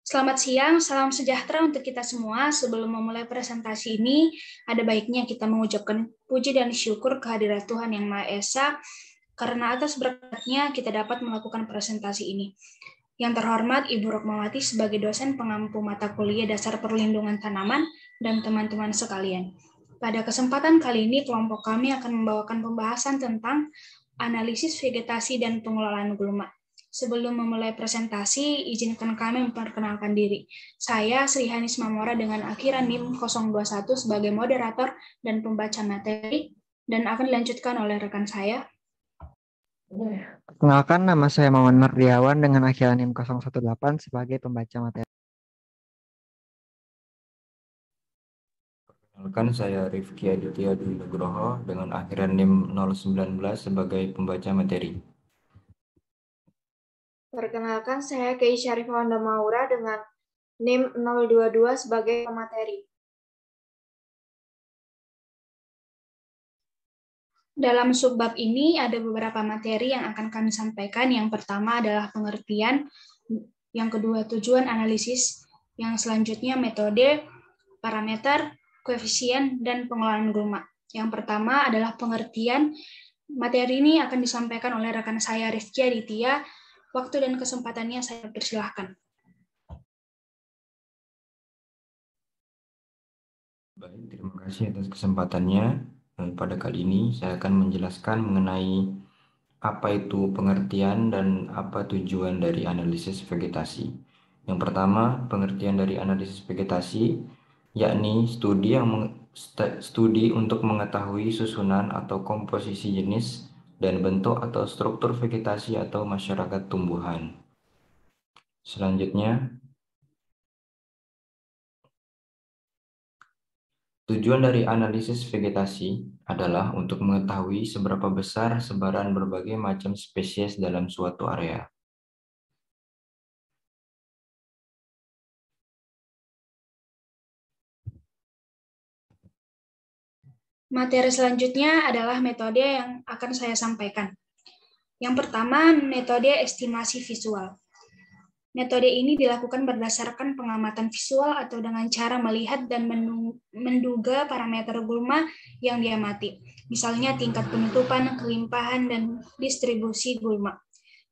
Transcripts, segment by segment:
Selamat siang, salam sejahtera untuk kita semua. Sebelum memulai presentasi ini, ada baiknya kita mengucapkan puji dan syukur kehadirat Tuhan Yang Maha Esa, karena atas berkatnya kita dapat melakukan presentasi ini. Yang terhormat Ibu Rokmawati sebagai dosen pengampu mata kuliah dasar perlindungan tanaman dan teman-teman sekalian. Pada kesempatan kali ini, kelompok kami akan membawakan pembahasan tentang analisis vegetasi dan pengelolaan gulma. Sebelum memulai presentasi, izinkan kami memperkenalkan diri. Saya Sri Hanis Mamora dengan akhiran NIM 021 sebagai moderator dan pembaca materi, dan akan dilanjutkan oleh rekan saya. Perkenalkan, nama saya Maman Mardiawan dengan akhiran NIM 018 sebagai pembaca materi. Perkenalkan, saya Rifki Aditya Dwi Nugroho dengan akhiran NIM 019 sebagai pembaca materi. Perkenalkan, saya Kei Syarifawanda Maura dengan NIM 022 sebagai pemateri. Dalam subbab ini ada beberapa materi yang akan kami sampaikan. Yang pertama adalah pengertian, yang kedua tujuan analisis, yang selanjutnya metode, parameter, koefisien, dan pengelolaan gulma. Yang pertama adalah pengertian. Materi ini akan disampaikan oleh rekan saya Rifki Aditya. Waktu dan kesempatannya saya persilahkan. Baik, terima kasih atas kesempatannya. Pada kali ini saya akan menjelaskan mengenai apa itu pengertian dan apa tujuan dari analisis vegetasi. Yang pertama, pengertian dari analisis vegetasi yakni studi untuk mengetahui susunan atau komposisi jenis dan bentuk atau struktur vegetasi atau masyarakat tumbuhan. Selanjutnya, tujuan dari analisis vegetasi adalah untuk mengetahui seberapa besar sebaran berbagai macam spesies dalam suatu area. Materi selanjutnya adalah metode yang akan saya sampaikan. Yang pertama, metode estimasi visual. Metode ini dilakukan berdasarkan pengamatan visual atau dengan cara melihat dan menduga parameter gulma yang diamati, misalnya tingkat penutupan, kelimpahan, dan distribusi gulma.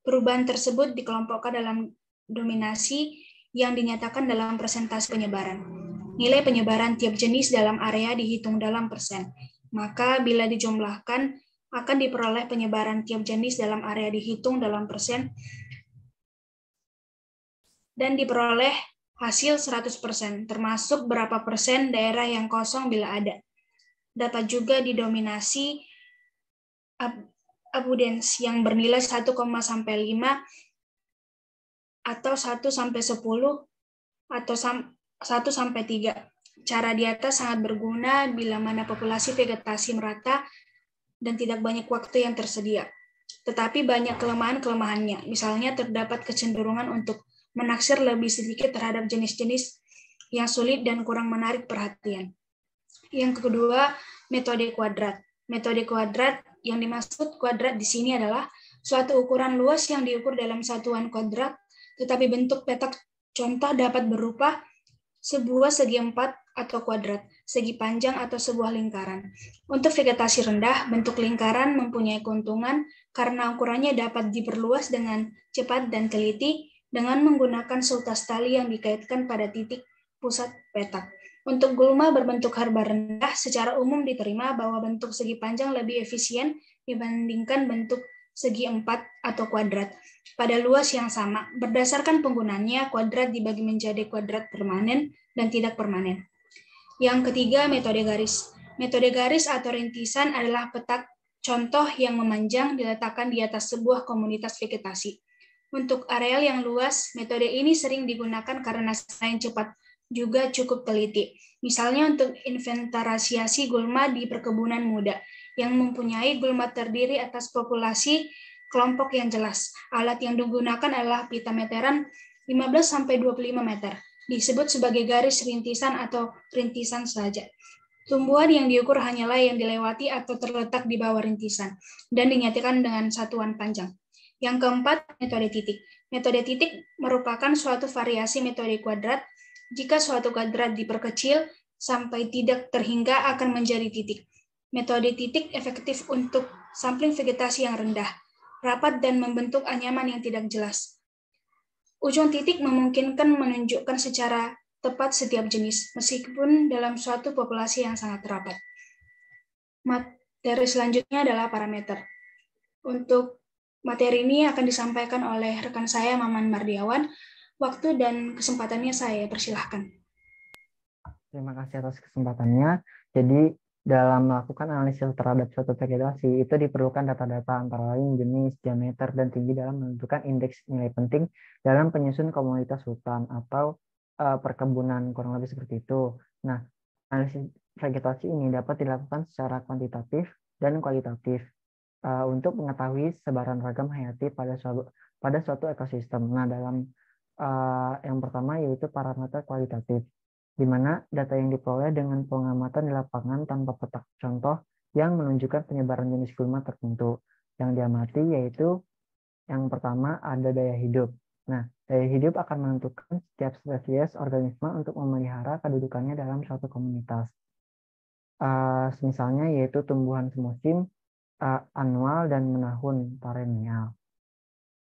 Perubahan tersebut dikelompokkan dalam dominasi yang dinyatakan dalam persentase penyebaran. Nilai penyebaran tiap jenis dalam area dihitung dalam persen. Maka bila dijumlahkan, akan diperoleh penyebaran tiap jenis dalam area dihitung dalam persen dan diperoleh hasil 100%, termasuk berapa persen daerah yang kosong bila ada. Dapat juga didominasi abundance yang bernilai 1,5 atau 1 sampai 10 atau 1 sampai 3. Cara di atas sangat berguna bila mana populasi vegetasi merata dan tidak banyak waktu yang tersedia. Tetapi banyak kelemahan-kelemahannya. Misalnya terdapat kecenderungan untuk menaksir lebih sedikit terhadap jenis-jenis yang sulit dan kurang menarik perhatian. Yang kedua, metode kuadrat. Metode kuadrat, yang dimaksud kuadrat di sini adalah suatu ukuran luas yang diukur dalam satuan kuadrat, tetapi bentuk petak contoh dapat berupa sebuah segi empat atau kuadrat, segi panjang atau sebuah lingkaran. Untuk vegetasi rendah, bentuk lingkaran mempunyai keuntungan karena ukurannya dapat diperluas dengan cepat dan teliti dengan menggunakan seutas tali yang dikaitkan pada titik pusat petak. Untuk gulma berbentuk herba rendah, secara umum diterima bahwa bentuk segi panjang lebih efisien dibandingkan bentuk segi empat atau kuadrat. Pada luas yang sama, berdasarkan penggunaannya, kuadrat dibagi menjadi kuadrat permanen dan tidak permanen. Yang ketiga, metode garis. Metode garis atau rintisan adalah petak contoh yang memanjang diletakkan di atas sebuah komunitas vegetasi. Untuk areal yang luas, metode ini sering digunakan karena selain cepat, juga cukup teliti. Misalnya untuk inventarisasi gulma di perkebunan muda, yang mempunyai gulma terdiri atas populasi kelompok yang jelas. Alat yang digunakan adalah pita meteran 15-25 meter. Disebut sebagai garis rintisan atau rintisan saja. Tumbuhan yang diukur hanyalah yang dilewati atau terletak di bawah rintisan, dan dinyatakan dengan satuan panjang. Yang keempat, metode titik. Metode titik merupakan suatu variasi metode kuadrat. Jika suatu kuadrat diperkecil sampai tidak terhingga akan menjadi titik. Metode titik efektif untuk sampling vegetasi yang rendah, rapat, dan membentuk anyaman yang tidak jelas. Ujung titik memungkinkan menunjukkan secara tepat setiap jenis, meskipun dalam suatu populasi yang sangat rapat. Materi selanjutnya adalah parameter. Untuk materi ini akan disampaikan oleh rekan saya, Maman Mardiawan. Waktu dan kesempatannya saya persilahkan. Terima kasih atas kesempatannya. Jadi, dalam melakukan analisis terhadap suatu vegetasi, itu diperlukan data-data antara lain jenis, diameter, dan tinggi dalam menentukan indeks nilai penting dalam penyusun komunitas hutan atau perkebunan, kurang lebih seperti itu. Nah, analisis vegetasi ini dapat dilakukan secara kuantitatif dan kualitatif untuk mengetahui sebaran ragam hayati pada suatu ekosistem. Nah, dalam yang pertama yaitu parameter kualitatif, di mana data yang diperoleh dengan pengamatan di lapangan tanpa petak contoh yang menunjukkan penyebaran jenis gulma tertentu. Yang diamati yaitu yang pertama ada daya hidup. Nah, daya hidup akan menentukan setiap spesies organisme untuk memelihara kedudukannya dalam suatu komunitas. Misalnya yaitu tumbuhan semusim, anual, dan menahun perennial.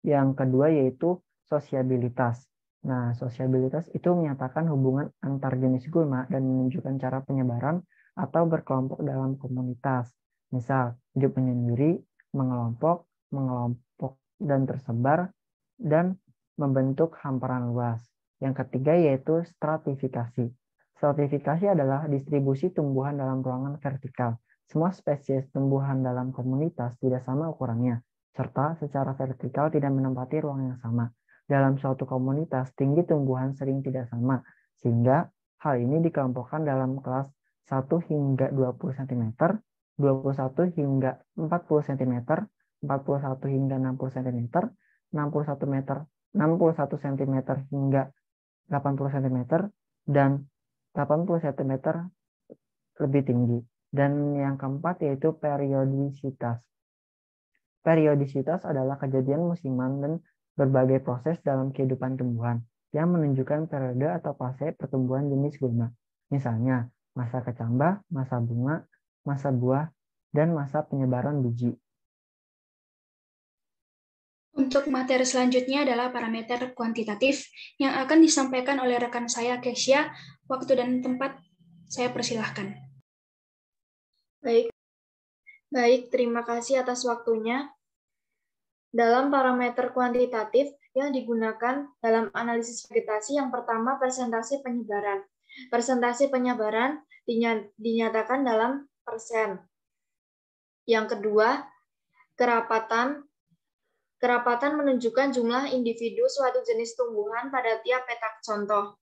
Yang kedua yaitu sosiabilitas. Nah, sosiabilitas itu menyatakan hubungan antar jenis gulma dan menunjukkan cara penyebaran atau berkelompok dalam komunitas. Misal, hidup menyendiri, mengelompok, dan tersebar, dan membentuk hamparan luas. Yang ketiga yaitu stratifikasi. Stratifikasi adalah distribusi tumbuhan dalam ruangan vertikal. Semua spesies tumbuhan dalam komunitas tidak sama ukurannya, serta secara vertikal tidak menempati ruang yang sama. Dalam suatu komunitas, tinggi tumbuhan sering tidak sama, sehingga hal ini dikelompokkan dalam kelas 1 hingga 20 cm, 21 hingga 40 cm, 41 hingga 60 cm, 61 cm hingga 80 cm, dan 80 cm lebih tinggi. Dan yang keempat yaitu periodisitas. Periodisitas adalah kejadian musiman dan berbagai proses dalam kehidupan tumbuhan yang menunjukkan periode atau fase pertumbuhan jenis gulma. Misalnya, masa kecambah, masa bunga, masa buah, dan masa penyebaran biji. Untuk materi selanjutnya adalah parameter kuantitatif yang akan disampaikan oleh rekan saya, Kesya. Waktu dan tempat saya persilahkan. Baik, terima kasih atas waktunya. Dalam parameter kuantitatif yang digunakan dalam analisis vegetasi, yang pertama persentase penyebaran. Persentase penyebaran dinyatakan dalam persen. Yang kedua, kerapatan. Kerapatan menunjukkan jumlah individu suatu jenis tumbuhan pada tiap petak contoh.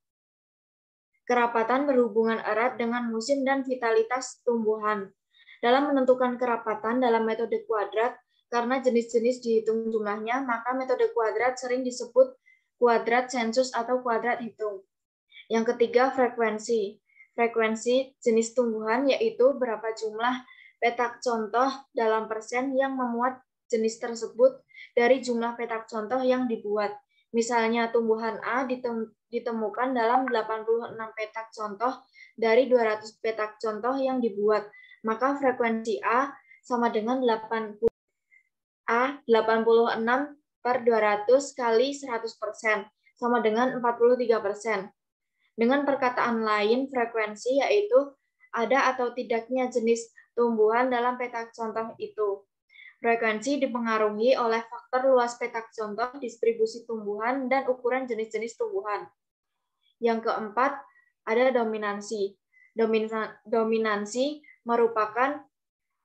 Kerapatan berhubungan erat dengan musim dan vitalitas tumbuhan. Dalam menentukan kerapatan dalam metode kuadrat, karena jenis-jenis dihitung jumlahnya, maka metode kuadrat sering disebut kuadrat sensus atau kuadrat hitung. Yang ketiga, frekuensi. Frekuensi jenis tumbuhan yaitu berapa jumlah petak contoh dalam persen yang memuat jenis tersebut dari jumlah petak contoh yang dibuat. Misalnya tumbuhan A ditemukan dalam 86 petak contoh dari 200 petak contoh yang dibuat, maka frekuensi A sama dengan 86 per 200 kali 100%, sama dengan 43%. Dengan perkataan lain, frekuensi yaitu ada atau tidaknya jenis tumbuhan dalam petak contoh itu. Frekuensi dipengaruhi oleh faktor luas petak contoh, distribusi tumbuhan, dan ukuran jenis-jenis tumbuhan. Yang keempat, ada dominansi. Dominansi merupakan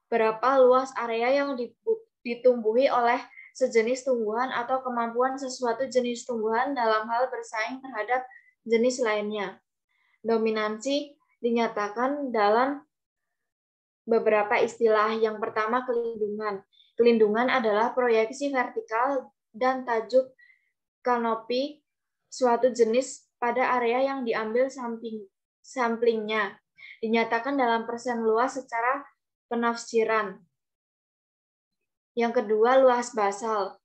berapa luas area yang ditumbuhi oleh sejenis tumbuhan atau kemampuan sesuatu jenis tumbuhan dalam hal bersaing terhadap jenis lainnya. Dominansi dinyatakan dalam beberapa istilah. Yang pertama, kelindungan. Kelindungan adalah proyeksi vertikal dan tajuk kanopi suatu jenis pada area yang diambil samplingnya. Dinyatakan dalam persen luas secara penafsiran. Yang kedua, luas basal.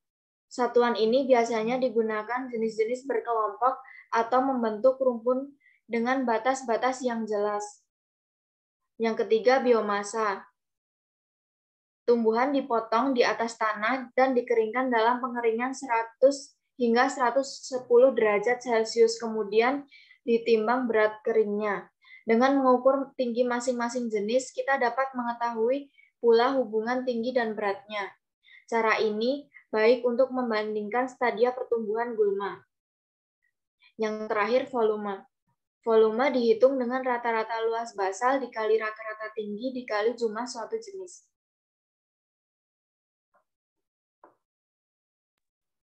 Satuan ini biasanya digunakan jenis-jenis berkelompok atau membentuk rumpun dengan batas-batas yang jelas. Yang ketiga, biomasa. Tumbuhan dipotong di atas tanah dan dikeringkan dalam pengeringan 100 hingga 110 derajat Celcius, kemudian ditimbang berat keringnya. Dengan mengukur tinggi masing-masing jenis, kita dapat mengetahui pula hubungan tinggi dan beratnya. Cara ini baik untuk membandingkan stadia pertumbuhan gulma. Yang terakhir, volume. Volume dihitung dengan rata-rata luas basal dikali rata-rata tinggi dikali jumlah suatu jenis.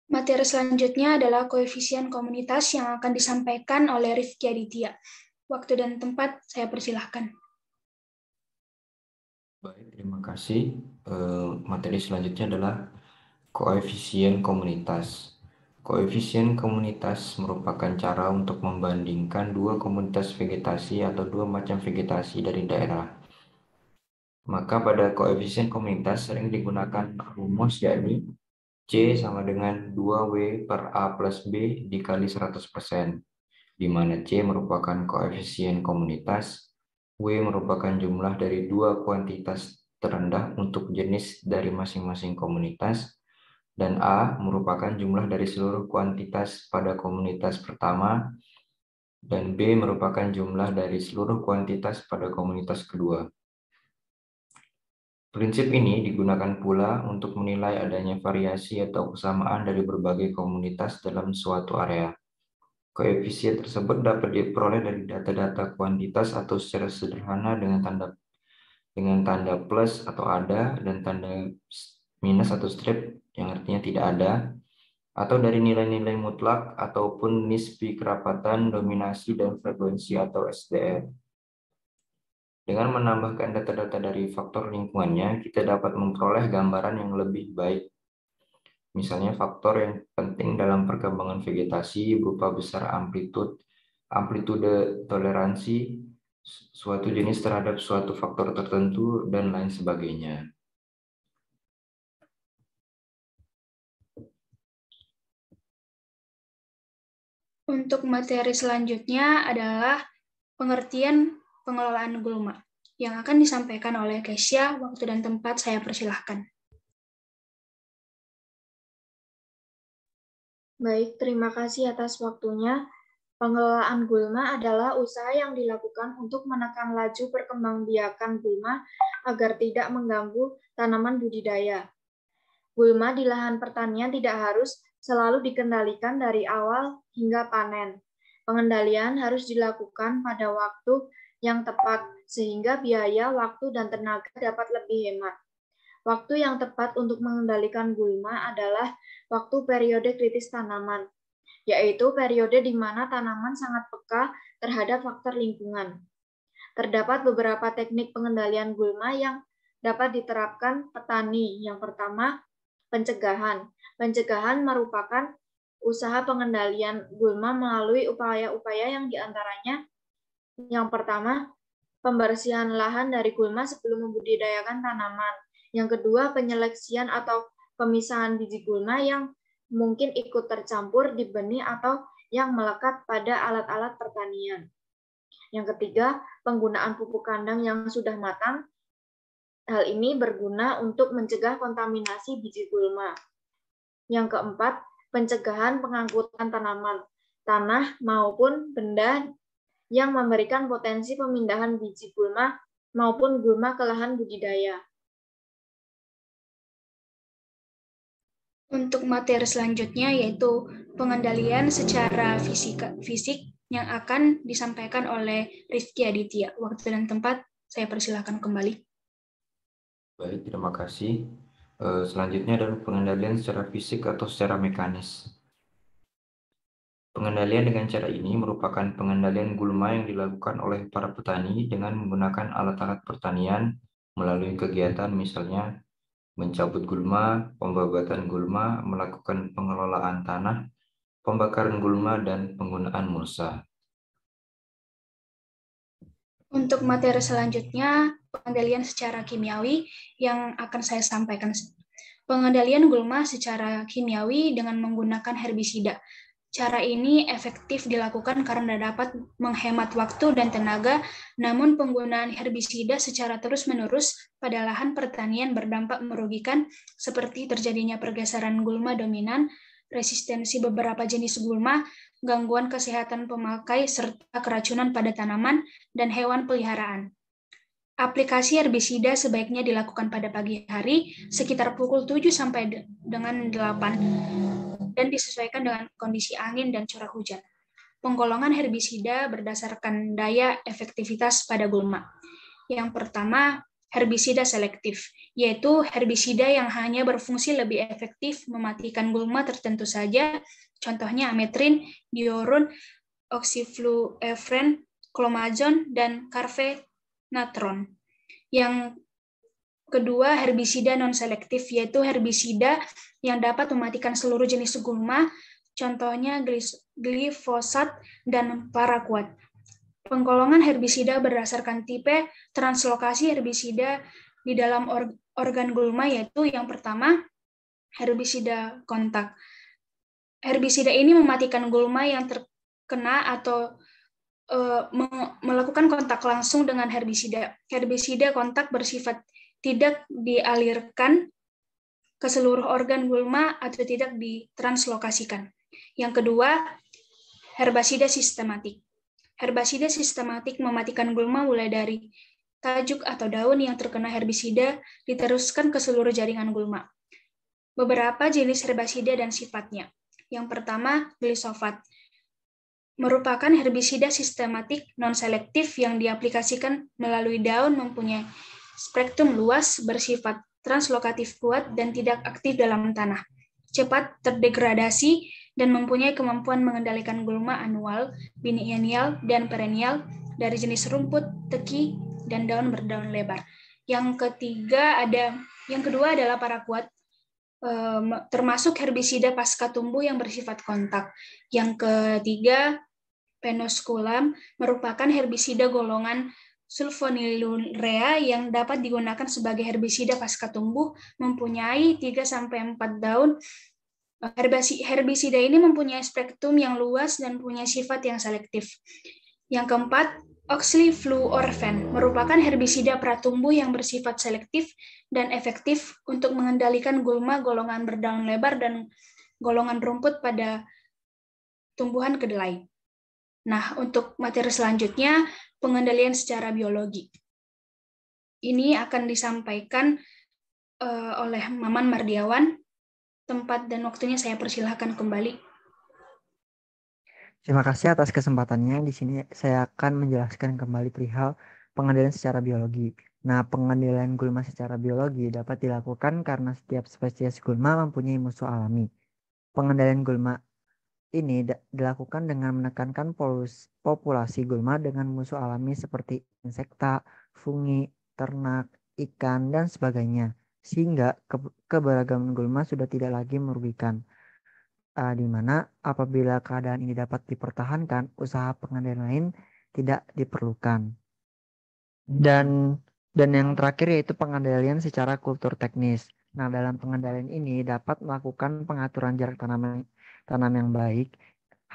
Materi selanjutnya adalah koefisien komunitas yang akan disampaikan oleh Rifki Aditya. Waktu dan tempat saya persilahkan. Baik, terima kasih. Materi selanjutnya adalah koefisien komunitas. Koefisien komunitas merupakan cara untuk membandingkan dua komunitas vegetasi atau dua macam vegetasi dari daerah. Maka pada koefisien komunitas sering digunakan rumus, yakni C sama dengan 2W per A plus B dikali 100%, di mana C merupakan koefisien komunitas, W merupakan jumlah dari dua kuantitas terendah untuk jenis dari masing-masing komunitas, dan A merupakan jumlah dari seluruh kuantitas pada komunitas pertama, dan B merupakan jumlah dari seluruh kuantitas pada komunitas kedua. Prinsip ini digunakan pula untuk menilai adanya variasi atau kesamaan dari berbagai komunitas dalam suatu area. Koefisien tersebut dapat diperoleh dari data-data kuantitas atau secara sederhana dengan tanda plus atau ada dan tanda minus atau strip yang artinya tidak ada, atau dari nilai-nilai mutlak ataupun nisbi kerapatan, dominasi, dan frekuensi atau SDR. Dengan menambahkan data-data dari faktor lingkungannya, kita dapat memperoleh gambaran yang lebih baik. Misalnya faktor yang penting dalam perkembangan vegetasi berupa besar amplitude toleransi suatu jenis terhadap suatu faktor tertentu, dan lain sebagainya. Untuk materi selanjutnya adalah pengertian pengelolaan gulma yang akan disampaikan oleh Kesya. Waktu dan tempat saya persilahkan. Baik, terima kasih atas waktunya. Pengelolaan gulma adalah usaha yang dilakukan untuk menekan laju perkembangbiakan gulma agar tidak mengganggu tanaman budidaya. Gulma di lahan pertanian tidak harus selalu dikendalikan dari awal hingga panen. Pengendalian harus dilakukan pada waktu yang tepat, sehingga biaya, waktu, dan tenaga dapat lebih hemat. Waktu yang tepat untuk mengendalikan gulma adalah waktu periode kritis tanaman, yaitu periode di mana tanaman sangat peka terhadap faktor lingkungan. Terdapat beberapa teknik pengendalian gulma yang dapat diterapkan petani. Yang pertama, pencegahan. Pencegahan merupakan usaha pengendalian gulma melalui upaya-upaya yang diantaranya yang pertama, pembersihan lahan dari gulma sebelum membudidayakan tanaman. Yang kedua, penyeleksian atau pemisahan biji gulma yang mungkin ikut tercampur di benih atau yang melekat pada alat-alat pertanian. Yang ketiga, penggunaan pupuk kandang yang sudah matang. Hal ini berguna untuk mencegah kontaminasi biji gulma. Yang keempat, pencegahan pengangkutan tanaman, tanah maupun benda yang memberikan potensi pemindahan biji gulma maupun gulma ke lahan budidaya. Untuk materi selanjutnya yaitu pengendalian secara fisik yang akan disampaikan oleh Rifki Aditya. Waktu dan tempat saya persilahkan kembali. Baik, terima kasih. Selanjutnya adalah pengendalian secara fisik atau secara mekanis. Pengendalian dengan cara ini merupakan pengendalian gulma yang dilakukan oleh para petani dengan menggunakan alat-alat pertanian melalui kegiatan misalnya mencabut gulma, pembabatan gulma, melakukan pengelolaan tanah, pembakaran gulma, dan penggunaan mulsa. Untuk materi selanjutnya, pengendalian secara kimiawi yang akan saya sampaikan. Pengendalian gulma secara kimiawi dengan menggunakan herbisida. Cara ini efektif dilakukan karena dapat menghemat waktu dan tenaga, namun penggunaan herbisida secara terus-menerus pada lahan pertanian berdampak merugikan, seperti terjadinya pergeseran gulma dominan, resistensi beberapa jenis gulma, gangguan kesehatan pemakai, serta keracunan pada tanaman dan hewan peliharaan. Aplikasi herbisida sebaiknya dilakukan pada pagi hari sekitar pukul 7 sampai dengan 8 dan disesuaikan dengan kondisi angin dan curah hujan. Penggolongan herbisida berdasarkan daya efektivitas pada gulma. Yang pertama, herbisida selektif, yaitu herbisida yang hanya berfungsi lebih efektif mematikan gulma tertentu saja, contohnya ametrin, diuron, oxyfluorine, clomazone, dan carfenatron. Yang kedua, herbisida non-selektif, yaitu herbisida yang dapat mematikan seluruh jenis gulma, contohnya glifosat dan paraquat. Penggolongan herbisida berdasarkan tipe translokasi herbisida di dalam organ gulma, yaitu yang pertama, herbisida kontak. Herbisida ini mematikan gulma yang terkena atau melakukan kontak langsung dengan herbisida. Herbisida kontak bersifat tidak dialirkan ke seluruh organ gulma atau tidak ditranslokasikan. Yang kedua, herbisida sistematik. Herbisida sistematik mematikan gulma mulai dari tajuk atau daun yang terkena herbisida diteruskan ke seluruh jaringan gulma. Beberapa jenis herbisida dan sifatnya. Yang pertama, glisofat. Merupakan herbisida sistematik non-selektif yang diaplikasikan melalui daun, mempunyai spektrum luas, bersifat translokatif kuat, dan tidak aktif dalam tanah. Cepat terdegradasi dan mempunyai kemampuan mengendalikan gulma anual, biennial, dan perennial dari jenis rumput, teki, dan daun berdaun lebar. Yang kedua adalah paraquat, termasuk herbisida pasca tumbuh yang bersifat kontak. Yang ketiga, penosculum, merupakan herbisida golongan sulfonylurea yang dapat digunakan sebagai herbisida pasca tumbuh, mempunyai 3-4 daun. Herbisida ini mempunyai spektrum yang luas dan punya sifat yang selektif. Yang keempat, oxyfluorine, merupakan herbisida pratumbuh yang bersifat selektif dan efektif untuk mengendalikan gulma golongan berdaun lebar dan golongan rumput pada tumbuhan kedelai. Nah, untuk materi selanjutnya, pengendalian secara biologi. Ini akan disampaikan oleh Maman Mardiawan. Tempat dan waktunya saya persilahkan kembali. Terima kasih atas kesempatannya. Di sini saya akan menjelaskan kembali perihal pengendalian secara biologi. Nah, pengendalian gulma secara biologi dapat dilakukan karena setiap spesies gulma mempunyai musuh alami. Pengendalian gulma ini dilakukan dengan menekankan populasi gulma dengan musuh alami seperti insekta, fungi, ternak, ikan, dan sebagainya, sehingga keberagaman gulma sudah tidak lagi merugikan. Di mana apabila keadaan ini dapat dipertahankan, usaha pengendalian lain tidak diperlukan. Dan yang terakhir yaitu pengendalian secara kultur teknis. Nah, dalam pengendalian ini dapat melakukan pengaturan jarak tanam yang baik.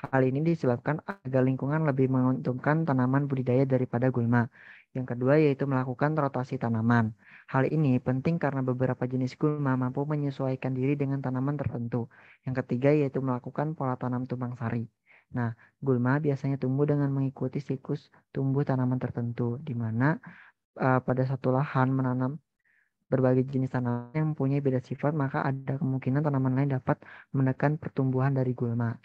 Hal ini disebabkan agar lingkungan lebih menguntungkan tanaman budidaya daripada gulma. Yang kedua yaitu melakukan rotasi tanaman. Hal ini penting karena beberapa jenis gulma mampu menyesuaikan diri dengan tanaman tertentu. Yang ketiga yaitu melakukan pola tanam tumpang sari. Nah, gulma biasanya tumbuh dengan mengikuti siklus tumbuh tanaman tertentu, di mana pada satu lahan menanam berbagai jenis tanaman yang mempunyai beda sifat, maka ada kemungkinan tanaman lain dapat menekan pertumbuhan dari gulma.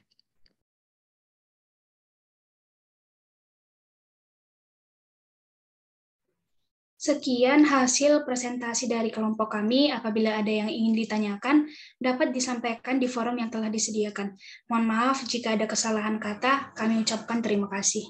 Sekian hasil presentasi dari kelompok kami. Apabila ada yang ingin ditanyakan, dapat disampaikan di forum yang telah disediakan. Mohon maaf jika ada kesalahan kata, kami ucapkan terima kasih.